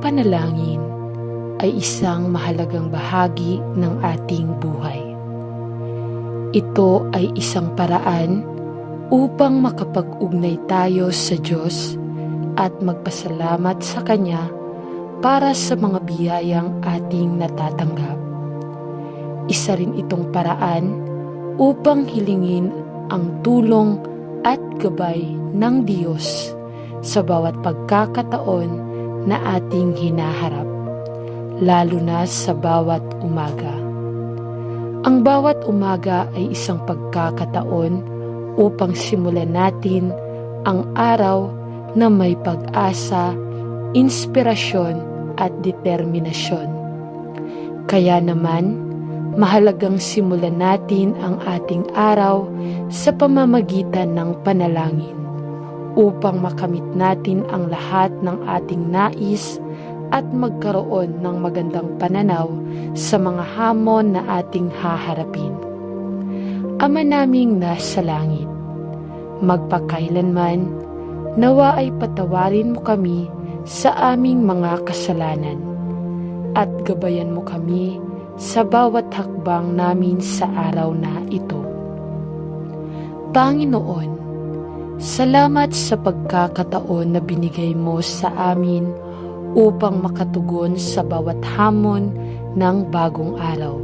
panalangin ay isang mahalagang bahagi ng ating buhay. Ito ay isang paraan upang makapag-ugnay tayo sa Diyos at magpasalamat sa Kanya para sa mga biyayang ating natatanggap. Isa rin itong paraan upang hilingin ang tulong at gabay ng Diyos sa bawat pagkakataon na ating hinaharap, lalo na sa bawat umaga. Ang bawat umaga ay isang pagkakataon upang simulan natin ang araw na may pag-asa, inspirasyon at determinasyon. Kaya naman, mahalagang simulan natin ang ating araw sa pamamagitan ng panalangin upang makamit natin ang lahat ng ating nais at magkaroon ng magandang pananaw sa mga hamon na ating haharapin. Ama naming nasa langit, magpakailanman, nawa ay patawarin mo kami sa aming mga kasalanan at gabayan mo kami sa bawat hakbang namin sa araw na ito. Panginoon, salamat sa pagkakataon na binigay mo sa amin upang makatugon sa bawat hamon ng bagong araw.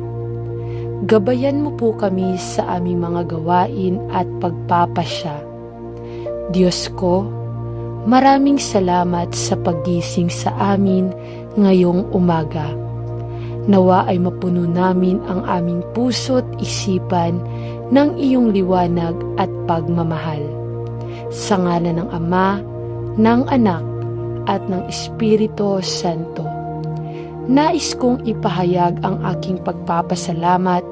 Gabayan mo po kami sa aming mga gawain at pagpapasya. Diyos ko, maraming salamat sa paggising sa amin ngayong umaga. Nawa ay mapuno namin ang aming puso't isipan ng iyong liwanag at pagmamahal. Sa ngalan ng Ama, ng Anak, at ng Espiritu Santo. Nais kong ipahayag ang aking pagpapasalamat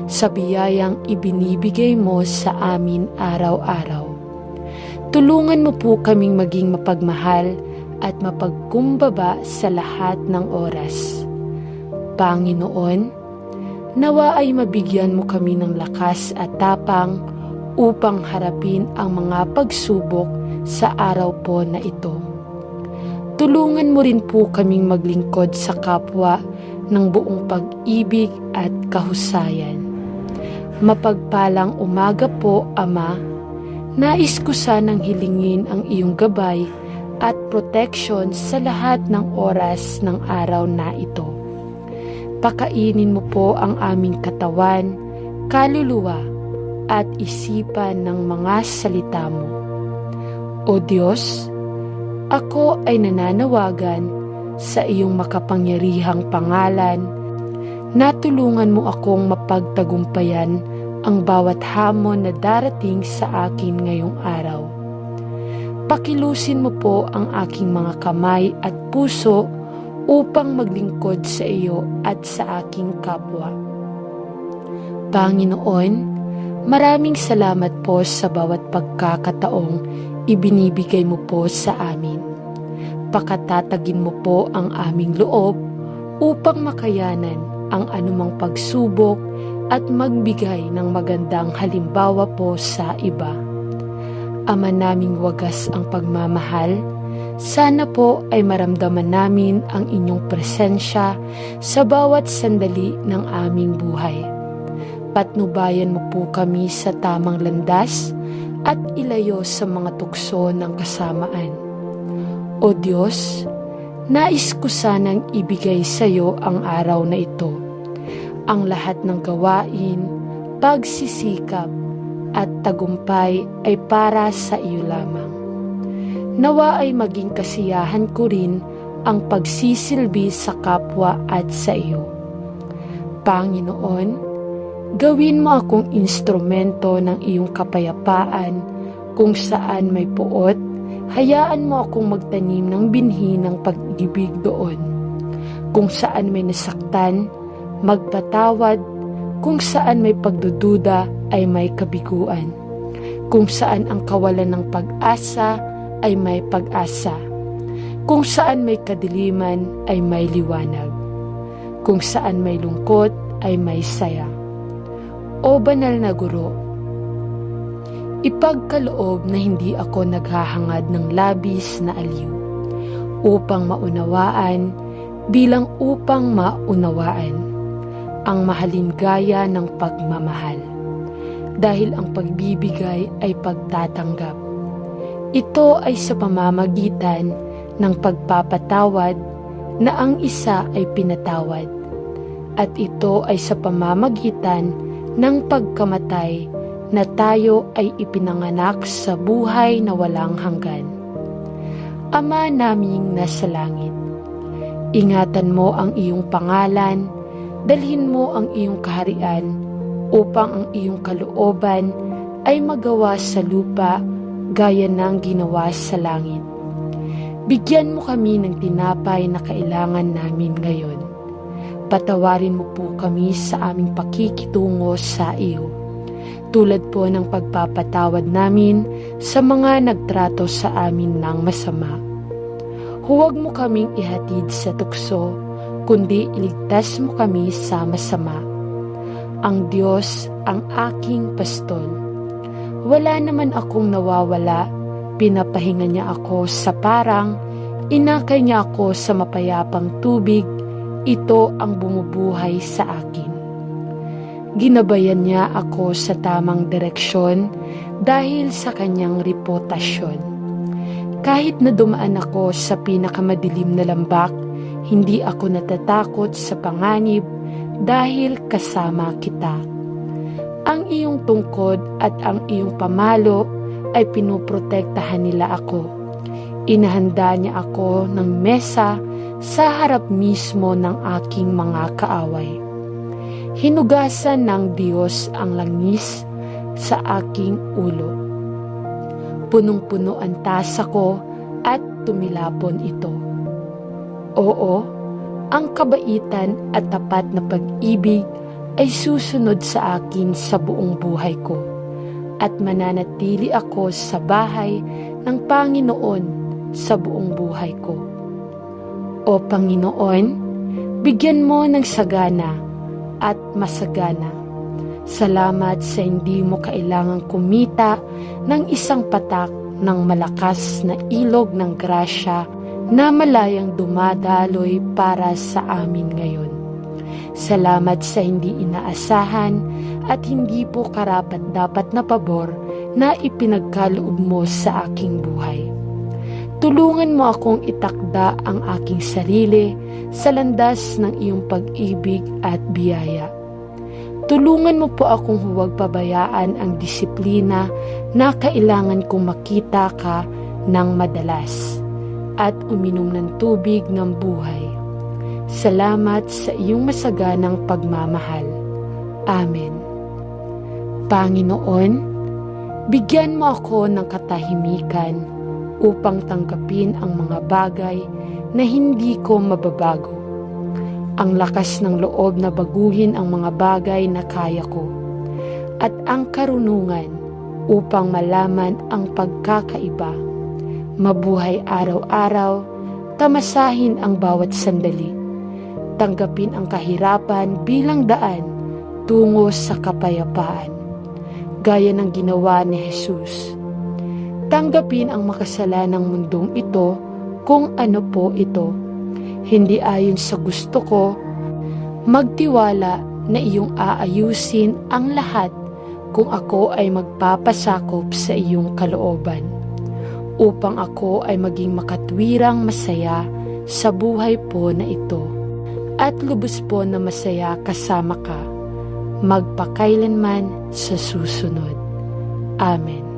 sa biyayang ibinibigay mo sa amin araw-araw. Tulungan mo po kaming maging mapagmahal at mapagkumbaba sa lahat ng oras. Panginoon, nawa ay mabigyan mo kami ng lakas at tapang upang harapin ang mga pagsubok sa araw po na ito. Tulungan mo rin po kaming maglingkod sa kapwa ng buong pag-ibig at kahusayan. Mapagpalang umaga po, Ama. Nais ko sanang hilingin ang iyong gabay at proteksyon sa lahat ng oras ng araw na ito. Pakainin mo po ang aming katawan, kaluluwa, at isipan ng mga salita mo. O Diyos, ako ay nananawagan sa iyong makapangyarihang pangalan na tulungan mo akong mapagtagumpayan ang bawat hamon na darating sa akin ngayong araw. Pakilusin mo po ang aking mga kamay at puso upang maglingkod sa iyo at sa aking kapwa. Panginoon, maraming salamat po sa bawat pagkakataong ibinibigay mo po sa amin. Pakatatagin mo po ang aming loob upang makayanan ang anumang pagsubok at magbigay ng magandang halimbawa po sa iba. Ama naming wagas ang pagmamahal, sana po ay maramdaman namin ang inyong presensya sa bawat sandali ng aming buhay. Patnubayan mo po kami sa tamang landas at ilayo sa mga tukso ng kasamaan. O Diyos, nais ko sanang ibigay sa iyo ang araw na ito. Ang lahat ng gawain, pagsisikap at tagumpay ay para sa iyo lamang. Nawa ay maging kasiyahan ko rin ang pagsisilbi sa kapwa at sa iyo. Panginoon, gawin mo akong instrumento ng iyong kapayapaan. Kung saan may puot, hayaan mo akong magtanim ng binhi ng pag-ibig doon. Kung saan may nasaktan, magpatawad. Kung saan may pagdududa, ay may kabiguan. Kung saan ang kawalan ng pag-asa, ay may pag-asa. Kung saan may kadiliman, ay may liwanag. Kung saan may lungkot, ay may saya. O banal na guro, ipagkaloob na hindi ako naghahangad ng labis na aliw. upang maunawaan bilang upang maunawaan ang mahalin gaya ng pagmamahal. Dahil ang pagbibigay ay pagtatanggap. Ito ay sa pamamagitan ng pagpapatawad na ang isa ay pinatawad. At ito ay sa pamamagitan ng pagkamatay na tayo ay ipinanganak sa buhay na walang hanggan. Ama naming nasa langit, ingatan mo ang iyong pangalan, dalhin mo ang iyong kaharian upang ang iyong kalooban ay magawa sa lupa gaya ng ginawa sa langit. Bigyan mo kami ng tinapay na kailangan namin ngayon. Patawarin mo po kami sa aming pakikitungo sa iyo, tulad po ng pagpapatawad namin sa mga nagtrato sa amin ng masama. Huwag mo kaming ihatid sa tukso, kundi iligtas mo kami sa masama. Ang Diyos ang aking pastol. Wala naman akong nawawala, pinapahinga niya ako sa parang, inakay niya ako sa mapayapang tubig, ito ang bumubuhay sa akin. Ginabayan niya ako sa tamang direksyon dahil sa kanyang reputasyon. Kahit na dumaan ako sa pinakamadilim na lambak, hindi ako natatakot sa panganib dahil kasama kita. Ang iyong tungkod at ang iyong pamalo ay pinuprotektahan nila ako. Inahanda niya ako ng mesa sa harap mismo ng aking mga kaaway. Hinugasan ng Diyos ang langis sa aking ulo. Punong-puno ang tasa ko at tumilapon ito. Oo, ang kabaitan at tapat na pag-ibig ay susunod sa akin sa buong buhay ko, at mananatili ako sa bahay ng Panginoon sa buong buhay ko. O Panginoon, bigyan mo ng sagana at masagana. Salamat sa hindi mo kailangang kumita ng isang patak ng malakas na ilog ng grasya na malayang dumadaloy para sa amin ngayon. Salamat sa hindi inaasahan at hindi po karapat-dapat na pabor na ipinagkaloob mo sa aking buhay. Tulungan mo akong itakda ang aking sarili sa landas ng iyong pag-ibig at biyaya. Tulungan mo po akong huwag pabayaan ang disiplina na kailangan kong makita ka ng madalas at uminom ng tubig ng buhay. Salamat sa iyong masaganang pagmamahal. Amen. Panginoon, bigyan mo ako ng katahimikan upang tanggapin ang mga bagay na hindi ko mababago. Ang lakas ng loob na baguhin ang mga bagay na kaya ko, at ang karunungan upang malaman ang pagkakaiba. Mabuhay araw-araw, tamasahin ang bawat sandali. Tanggapin ang kahirapan bilang daan tungo sa kapayapaan, gaya ng ginawa ni Jesus. Tanggapin ang makasalanang mundong ito kung ano po ito, hindi ayon sa gusto ko. Magtiwala na iyong aayusin ang lahat kung ako ay magpapasakop sa iyong kalooban, upang ako ay maging makatwirang masaya sa buhay po na ito, at lubos po na masaya kasama ka, magpakailanman sa susunod. Amen.